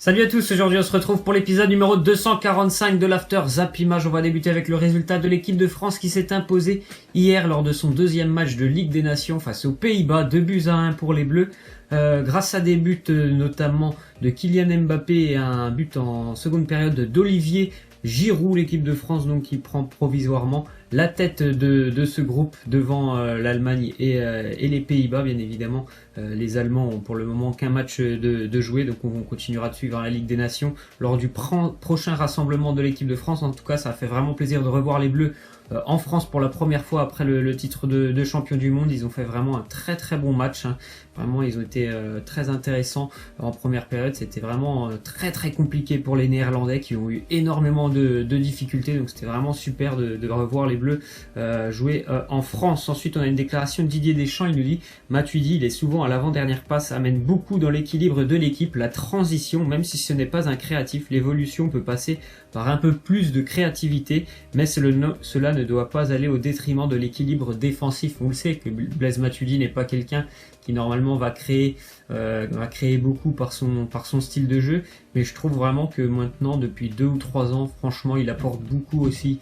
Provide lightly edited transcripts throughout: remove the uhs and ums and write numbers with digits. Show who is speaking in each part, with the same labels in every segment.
Speaker 1: Salut à tous, aujourd'hui on se retrouve pour l'épisode numéro 245 de l'After Zap Image. On va débuter avec le résultat de l'équipe de France qui s'est imposée hier lors de son deuxième match de Ligue des Nations face aux Pays-Bas, 2-1 pour les Bleus. Grâce à des buts notamment de Kylian Mbappé et un but en seconde période d'Olivier Giroud, l'équipe de France donc qui prend provisoirement la tête de ce groupe devant l'Allemagne et les Pays-Bas. Bien évidemment, les Allemands ont pour le moment qu'un match de jouer, donc on continuera de suivre la Ligue des Nations lors du prochain rassemblement de l'équipe de France. En tout cas, ça fait vraiment plaisir de revoir les Bleus en France pour la première fois après le titre de champion du monde. Ils ont fait vraiment un très très bon match, hein. Vraiment, ils ont été très intéressants en première période. C'était vraiment très très compliqué pour les Néerlandais qui ont eu énormément de difficultés. Donc c'était vraiment super de revoir les Bleus jouer en France. Ensuite, on a une déclaration de Didier Deschamps. Il nous dit: Matuidi, il est souvent à l'avant-dernière passe, amène beaucoup dans l'équilibre de l'équipe. La transition, même si ce n'est pas un créatif, l'évolution peut passer par un peu plus de créativité, mais cela ne doit pas aller au détriment de l'équilibre défensif. On le sait que Blaise Matuidi n'est pas quelqu'un qui normalement va créer beaucoup par son style de jeu, mais je trouve vraiment que maintenant, depuis 2 ou 3 ans, franchement, il apporte beaucoup aussi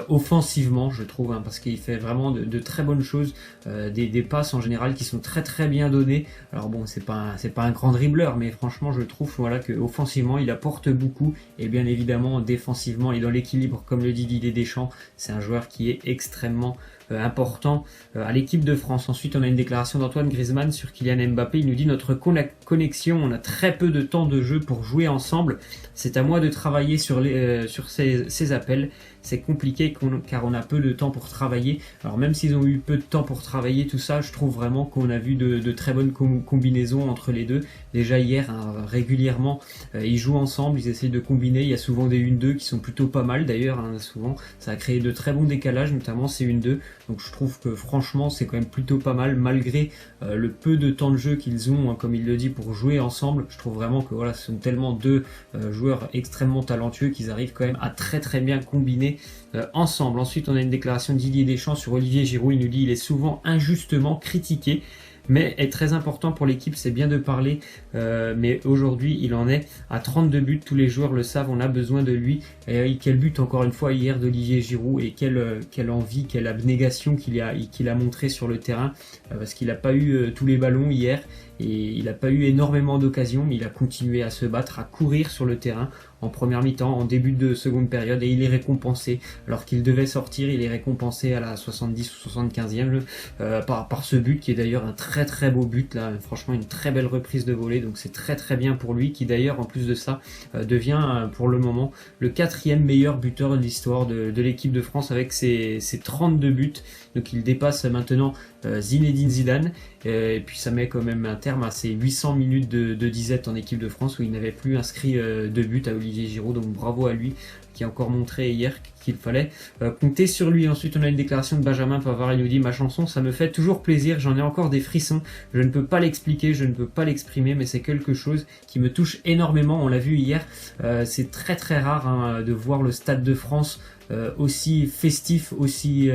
Speaker 1: offensivement, je trouve, hein, parce qu'il fait vraiment de très bonnes choses, des passes en général qui sont très très bien données. Alors bon, c'est pas un grand dribbleur, mais franchement, je trouve voilà que offensivement, il apporte beaucoup, et bien évidemment défensivement et dans l'équilibre, comme le dit Didier Deschamps, c'est un joueur qui est extrêmement important à l'équipe de France. Ensuite, on a une déclaration d'Antoine Griezmann sur Kylian Mbappé. Il nous dit: notre connexion, on a très peu de temps de jeu pour jouer ensemble. C'est à moi de travailler sur ces appels. C'est compliqué car on a peu de temps pour travailler. Alors même s'ils ont eu peu de temps pour travailler, tout ça, je trouve vraiment qu'on a vu de très bonnes combinaisons entre les deux. Déjà hier, hein, régulièrement, ils jouent ensemble, ils essayent de combiner. Il y a souvent des 1-2 qui sont plutôt pas mal d'ailleurs, hein, souvent. Ça a créé de très bons décalages, notamment ces 1-2. Donc je trouve que franchement, c'est quand même plutôt pas mal, malgré le peu de temps de jeu qu'ils ont, hein, comme il le dit, pour jouer ensemble. Je trouve vraiment que voilà, ce sont tellement deux joueurs extrêmement talentueux qu'ils arrivent quand même à très très bien combiner ensemble. Ensuite, on a une déclaration de Didier Deschamps sur Olivier Giroud. Il nous dit: il est souvent injustement critiqué, mais est très important pour l'équipe, c'est bien de parler, mais aujourd'hui il en est à 32 buts, tous les joueurs le savent, on a besoin de lui. Et quel but encore une fois hier d'Olivier Giroud, et quelle envie, quelle abnégation qu'il a montré sur le terrain, parce qu'il n'a pas eu tous les ballons hier, et il n'a pas eu énormément d'occasions, mais il a continué à se battre, à courir sur le terrain en première mi-temps, en début de seconde période, et il est récompensé. Alors qu'il devait sortir, il est récompensé à la 70 ou 75e par ce but, qui est d'ailleurs un très très beau but, là, franchement une très belle reprise de volée, donc c'est très très bien pour lui, qui d'ailleurs en plus de ça devient pour le moment le 4e meilleur buteur de l'histoire de l'équipe de France avec ses 32 buts. Donc il dépasse maintenant Zinedine Zidane, et puis ça met quand même un terme à ses 800 minutes de disette en équipe de France où il n'avait plus inscrit de but à Olivier Giroud. Donc bravo à lui, qui a encore montré hier qu'il fallait compter sur lui. Ensuite, on a une déclaration de Benjamin Pavard. Il nous dit: ma chanson, ça me fait toujours plaisir, j'en ai encore des frissons, je ne peux pas l'expliquer, je ne peux pas l'exprimer, mais c'est quelque chose qui me touche énormément. On l'a vu hier, c'est très très rare, hein, de voir le Stade de France aussi festif, aussi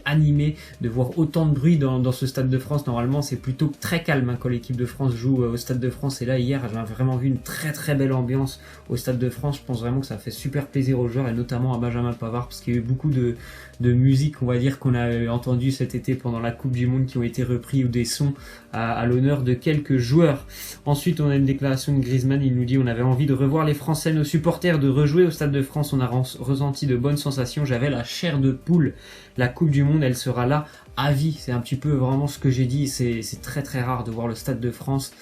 Speaker 1: animé, de voir autant de bruit dans ce Stade de France. Normalement, c'est plutôt très calme, hein, quand l'équipe de France joue au Stade de France. Et là, hier, j'ai vraiment vu une très très belle ambiance au Stade de France. Je pense vraiment que ça fait super plaisir aux joueurs, et notamment à Benjamin Pavard, parce qu'il y a eu beaucoup de musique, on va dire, qu'on a entendu cet été pendant la Coupe du Monde, qui ont été repris, ou des sons à l'honneur de quelques joueurs. Ensuite, on a une déclaration de Griezmann. Il nous dit: on avait envie de revoir les Français, nos supporters, de rejouer au Stade de France. On a ressenti de bonnes sensations, j'avais la chair de poule. La Coupe du Monde, elle sera là à vie. C'est un petit peu vraiment ce que j'ai dit, c'est très très rare de voir le Stade de France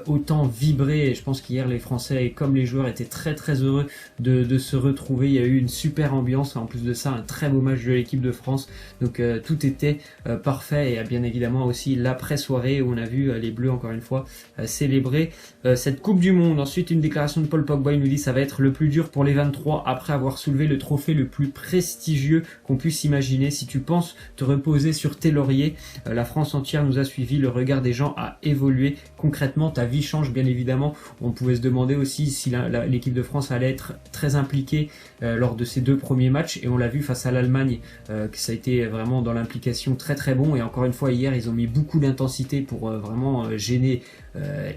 Speaker 1: autant vibrer, et je pense qu'hier les Français comme les joueurs étaient très très heureux de se retrouver. Il y a eu une super ambiance, en plus de ça un très beau match de l'équipe de France, donc tout était parfait. Et bien évidemment aussi l'après-soirée où on a vu les Bleus encore une fois célébrer cette Coupe du Monde. Ensuite, une déclaration de Paul Pogba. Il nous dit: ça va être le plus dur pour les 23 après avoir soulevé le trophée le plus prestigieux qu'on puisse imaginer. Si tu penses te reposer sur tes lauriers, la France entière nous a suivis, le regard des gens a évolué. Concrètement, ta vie change, bien évidemment. On pouvait se demander aussi si l'équipe de France allait être très impliquée lors de ces 2 premiers matchs, et on l'a vu face à l'Allemagne, que ça a été vraiment dans l'implication très très bon. Et encore une fois, hier, ils ont mis beaucoup d'intensité pour vraiment gêner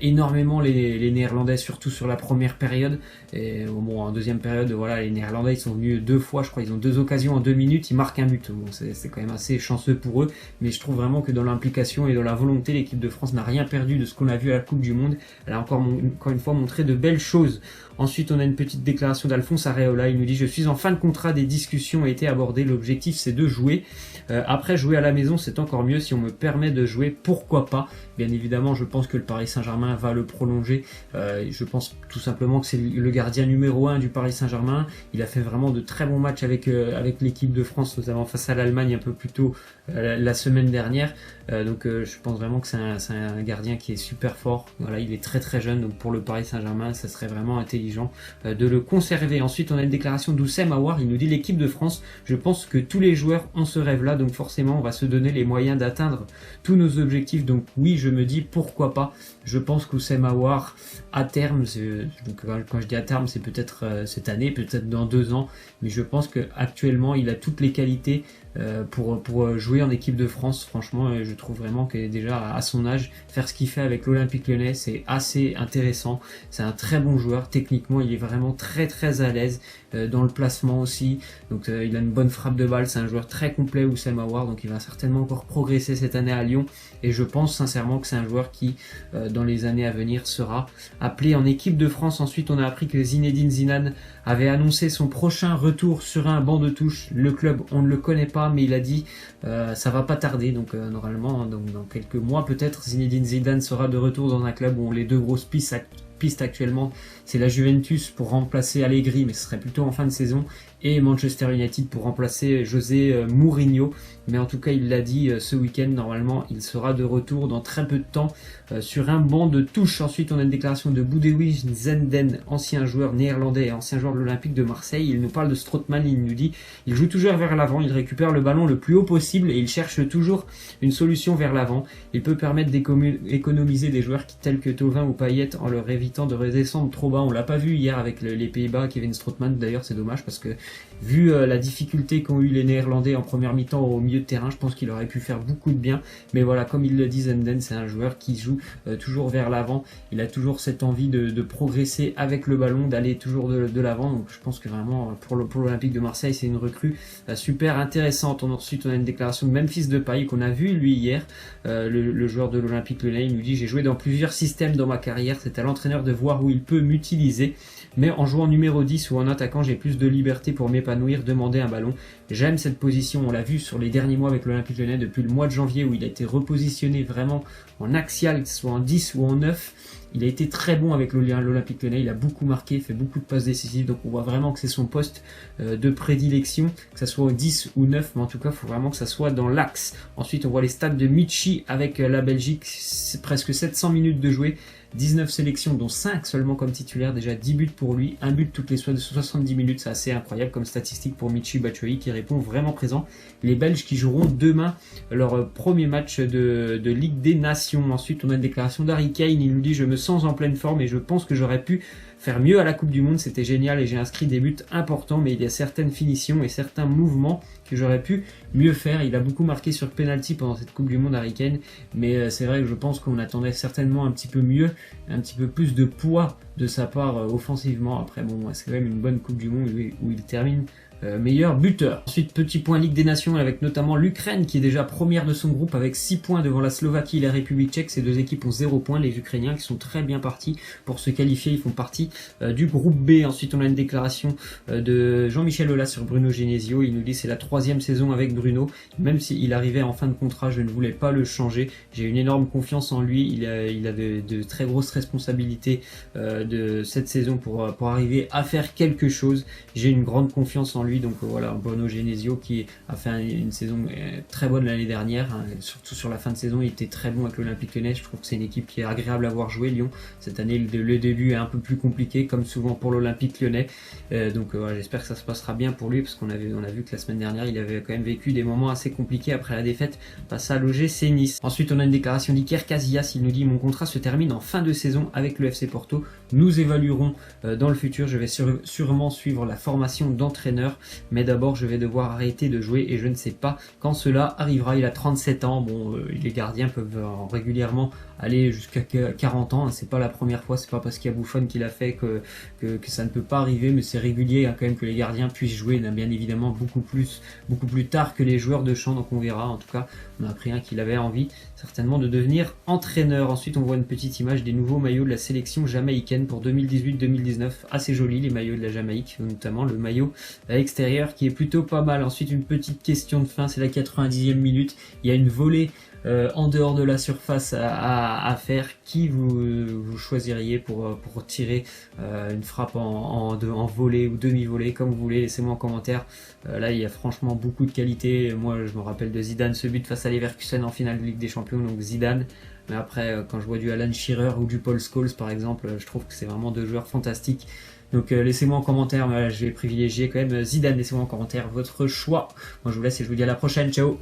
Speaker 1: énormément les Néerlandais, surtout sur la première période. Et bon, en deuxième période, voilà, les Néerlandais ils sont venus 2 fois, je crois, ils ont 2 occasions en 2 minutes, ils marquent un but. Bon, c'est quand même assez chanceux pour eux, mais je trouve vraiment que dans l'implication et dans la volonté, l'équipe de France n'a rien perdu de ce qu'on a vu à la Coupe du Monde. Elle a encore une fois montré de belles choses. Ensuite, on a une petite déclaration d'Alphonse Areola. Il nous dit: je suis en fin de contrat, des discussions ont été abordées. L'objectif, c'est de jouer. Après, jouer à la maison, c'est encore mieux. Si on me permet de jouer, pourquoi pas? Bien évidemment, je pense que le Paris Saint-Germain va le prolonger. Je pense tout simplement que c'est le gardien numéro 1 du Paris Saint-Germain. Il a fait vraiment de très bons matchs avec l'équipe de France, notamment face à l'Allemagne un peu plus tôt la semaine dernière. Donc je pense vraiment que c'est un gardien qui est super fort. Voilà, il est très très jeune, donc pour le Paris Saint-Germain, ça serait vraiment intelligent de le conserver. Ensuite, on a une déclaration d'Oussem Aouar. Il nous dit: l'équipe de France, je pense que tous les joueurs ont ce rêve-là, donc forcément, on va se donner les moyens d'atteindre tous nos objectifs. Donc oui, je me dis pourquoi pas. Je pense qu'Oussem Aouar, à terme, donc quand je dis à terme, c'est peut-être cette année, peut-être dans 2 ans, mais je pense qu'actuellement, il a toutes les qualités pour jouer en équipe de France. Franchement, je trouve vraiment que déjà à son âge, faire ce qu'il fait avec l'Olympique Lyonnais, c'est assez intéressant. C'est un très bon joueur. Techniquement, il est vraiment très très à l'aise dans le placement aussi. Donc il a une bonne frappe de balle. C'est un joueur très complet, Oussem Aouar. Donc il va certainement encore progresser cette année à Lyon. Et je pense sincèrement que c'est un joueur qui, dans les années à venir, sera appelé en équipe de France. Ensuite, on a appris que Zinedine Zidane avait annoncé son prochain retour sur un banc de touche. Le club, on ne le connaît pas, mais il a dit ça va pas tarder. Donc normalement, donc, dans quelques mois peut-être, Zinedine Zidane sera de retour dans un club où les 2 grosses pistes actuellement, c'est la Juventus pour remplacer Allegri, mais ce serait plutôt en fin de saison, et Manchester United pour remplacer José Mourinho. Mais en tout cas, il l'a dit ce week-end, normalement, il sera de retour dans très peu de temps sur un banc de touche. Ensuite, on a une déclaration de Boudewijn Zenden, ancien joueur néerlandais et ancien joueur de l'Olympique de Marseille. Il nous parle de Strootman, il nous dit: il joue toujours vers l'avant, il récupère le ballon le plus haut possible et il cherche toujours une solution vers l'avant. Il peut permettre d'économiser des joueurs tels que Thauvin ou Payet en leur évitant de redescendre trop bas. On l'a pas vu hier avec les Pays-Bas, Kevin Strootman. D'ailleurs, c'est dommage parce que vu la difficulté qu'ont eu les Néerlandais en première mi-temps au milieu de terrain, je pense qu'il aurait pu faire beaucoup de bien. Mais voilà, comme il le dit, Zenden, c'est un joueur qui joue toujours vers l'avant. Il a toujours cette envie de progresser avec le ballon, d'aller toujours de l'avant. Donc je pense que vraiment pour l'Olympique de Marseille, c'est une recrue super intéressante. Ensuite, on a une déclaration de Memphis Depay qu'on a vu lui hier, le joueur de l'Olympique Lyonnais. Il nous dit: j'ai joué dans plusieurs systèmes dans ma carrière, c'est à l'entraîneur de voir où il peut m'utiliser. Mais en jouant numéro 10 ou en attaquant, j'ai plus de liberté pour m'épanouir, demander un ballon. J'aime cette position, on l'a vu sur les derniers mois avec l'Olympique Lyonnais, depuis le mois de janvier où il a été repositionné vraiment en axial, que ce soit en 10 ou en 9. Il a été très bon avec l'Olympique Lyonnais, il a beaucoup marqué, fait beaucoup de passes décisives, donc on voit vraiment que c'est son poste de prédilection, que ça soit au 10 ou 9, mais en tout cas il faut vraiment que ça soit dans l'axe. Ensuite on voit les stats de Michi avec la Belgique, c'est presque 700 minutes de jouer, 19 sélections dont 5 seulement comme titulaire, déjà 10 buts pour lui, 1 but toutes les 70 minutes, c'est assez incroyable comme statistique pour Michi Batshuayi qui répond vraiment présent. Les Belges qui joueront demain leur premier match de Ligue des Nations. Ensuite on a une déclaration d'Harry Kane, il nous dit: je me sens en pleine forme et je pense que j'aurais pu faire mieux à la Coupe du Monde, c'était génial et j'ai inscrit des buts importants, mais il y a certaines finitions et certains mouvements que j'aurais pu mieux faire. Il a beaucoup marqué sur penalty pendant cette Coupe du Monde, Harry Kane, mais c'est vrai que je pense qu'on attendait certainement un petit peu mieux, un petit peu plus de poids de sa part offensivement. Après bon, c'est quand même une bonne Coupe du Monde où il termine meilleur buteur. Ensuite, petit point Ligue des Nations avec notamment l'Ukraine qui est déjà première de son groupe avec 6 points devant la Slovaquie et la République tchèque. Ces 2 équipes ont 0 points. Les Ukrainiens qui sont très bien partis pour se qualifier, ils font partie du groupe B. Ensuite, on a une déclaration de Jean-Michel Aulas sur Bruno Genesio. Il nous dit: c'est la 3e saison avec Bruno. Même s'il arrivait en fin de contrat, je ne voulais pas le changer. J'ai une énorme confiance en lui. Il a de très grosses responsabilités de cette saison pour arriver à faire quelque chose. J'ai une grande confiance en lui. Donc voilà, Bruno Genesio qui a fait une saison très bonne l'année dernière, hein, surtout sur la fin de saison, il était très bon avec l'Olympique Lyonnais. Je trouve que c'est une équipe qui est agréable à voir jouer, Lyon. Cette année, le début est un peu plus compliqué, comme souvent pour l'Olympique Lyonnais. Donc voilà, j'espère que ça se passera bien pour lui, parce qu'on a vu que la semaine dernière, il avait quand même vécu des moments assez compliqués après la défaite face à l'OGC Nice. Ensuite, on a une déclaration d'Iker Casillas. Il nous dit: mon contrat se termine en fin de saison avec le FC Porto. nous évaluerons dans le futur. Je vais sûrement suivre la formation d'entraîneur, mais d'abord je vais devoir arrêter de jouer et je ne sais pas quand cela arrivera. Il a 37 ans, bon, les gardiens peuvent régulièrement aller jusqu'à 40 ans, c'est pas la première fois, c'est pas parce qu'il y a Buffon qui l'a fait que ça ne peut pas arriver, mais c'est régulier quand même que les gardiens puissent jouer, bien évidemment beaucoup plus tard que les joueurs de champ, donc on verra. En tout cas, on a appris qu'il avait envie certainement de devenir entraîneur. Ensuite, on voit une petite image des nouveaux maillots de la sélection jamaïcaine pour 2018-2019, assez joli les maillots de la Jamaïque, notamment le maillot extérieur qui est plutôt pas mal. Ensuite, une petite question de fin, c'est la 90e minute, il y a une volée en dehors de la surface à faire. Qui vous choisiriez pour tirer une frappe en volée ou demi-volée, comme vous voulez, laissez-moi en commentaire. Là il y a franchement beaucoup de qualité. Moi je me rappelle de Zidane, ce but face à Leverkusen en finale de Ligue des Champions, donc Zidane. Mais après quand je vois du Alan Shearer ou du Paul Scholes par exemple, je trouve que c'est vraiment deux joueurs fantastiques. Donc laissez-moi en commentaire, je vais privilégier quand même Zidane. Laissez-moi en commentaire votre choix. Moi je vous laisse et je vous dis à la prochaine, ciao.